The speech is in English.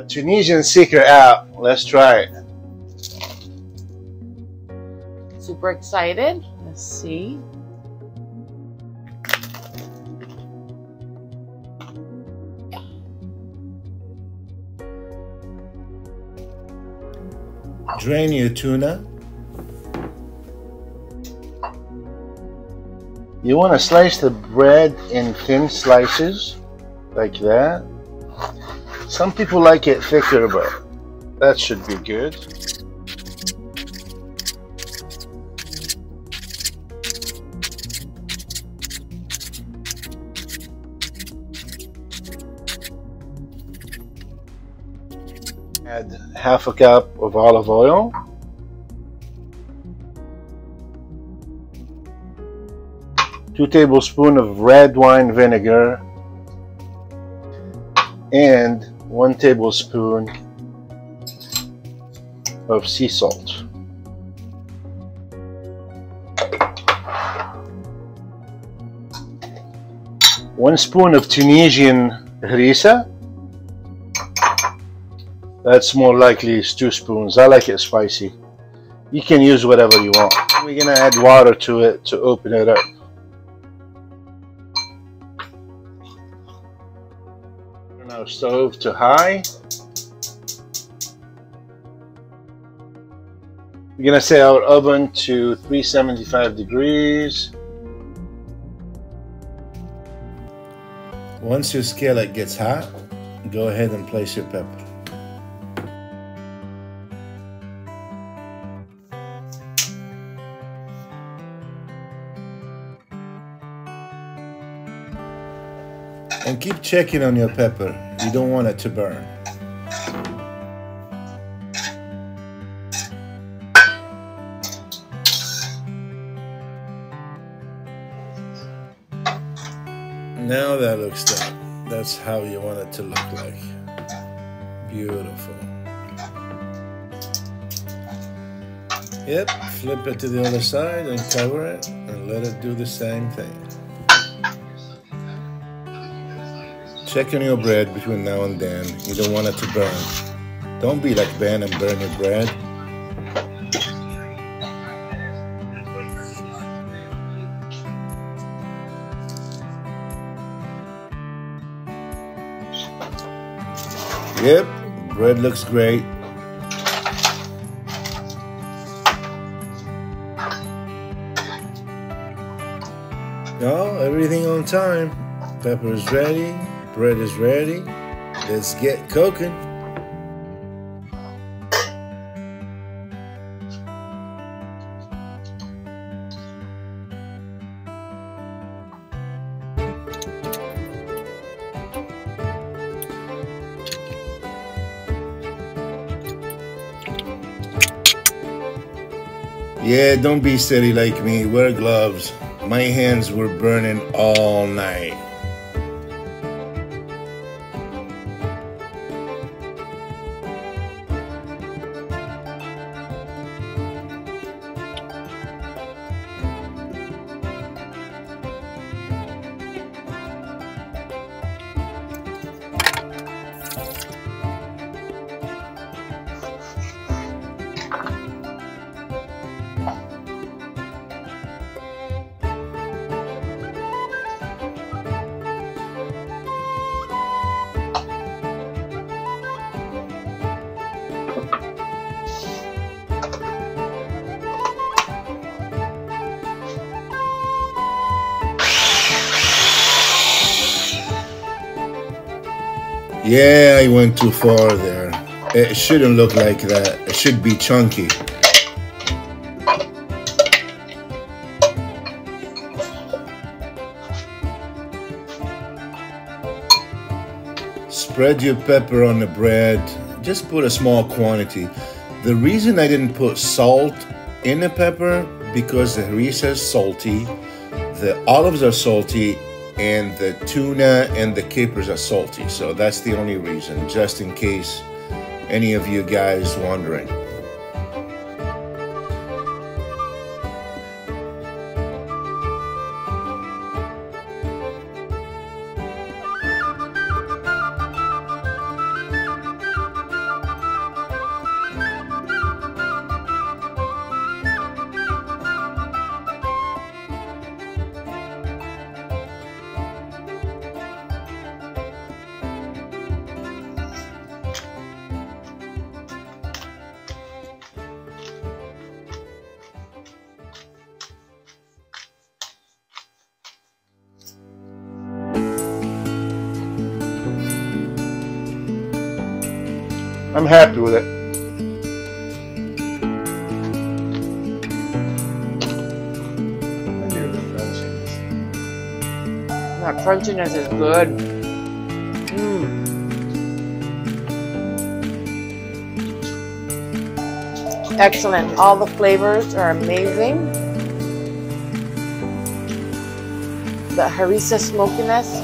Tunisian secret out. Let's try it. Super excited. Let's see. Drain your tuna. You want to slice the bread in thin slices, like that. Some people like it thicker, but that should be good. Add half a cup of olive oil. Two tablespoons of red wine vinegar and 1 tablespoon of sea salt. One spoon of Tunisian harissa. That's more likely is 2 spoons. I like it spicy. You can use whatever you want. We're gonna add water to it to open it up. Turn our stove to high. We're gonna set our oven to 375 degrees. Once your skillet gets hot, go ahead and place your pepper. And keep checking on your pepper. You don't want it to burn. Now that looks done. That's how you want it to look like. Beautiful. Yep, flip it to the other side and cover it and let it do the same thing. Check on your bread between now and then. You don't want it to burn. Don't be like Ben and burn your bread. Yep, bread looks great. Oh, everything on time. Pepper is ready. Bread is ready. Let's get cooking. Yeah, don't be silly like me. Wear gloves. My hands were burning all night. Yeah, I went too far there. It shouldn't look like that. It should be chunky. Spread your pepper on the bread. Just put a small quantity. The reason I didn't put salt in the pepper, because the harissa is salty, the olives are salty, and the tuna and the capers are salty. So that's the only reason, just in case any of you guys wondering. I'm happy with it. That crunchiness is good. Excellent. All the flavors are amazing. The harissa smokiness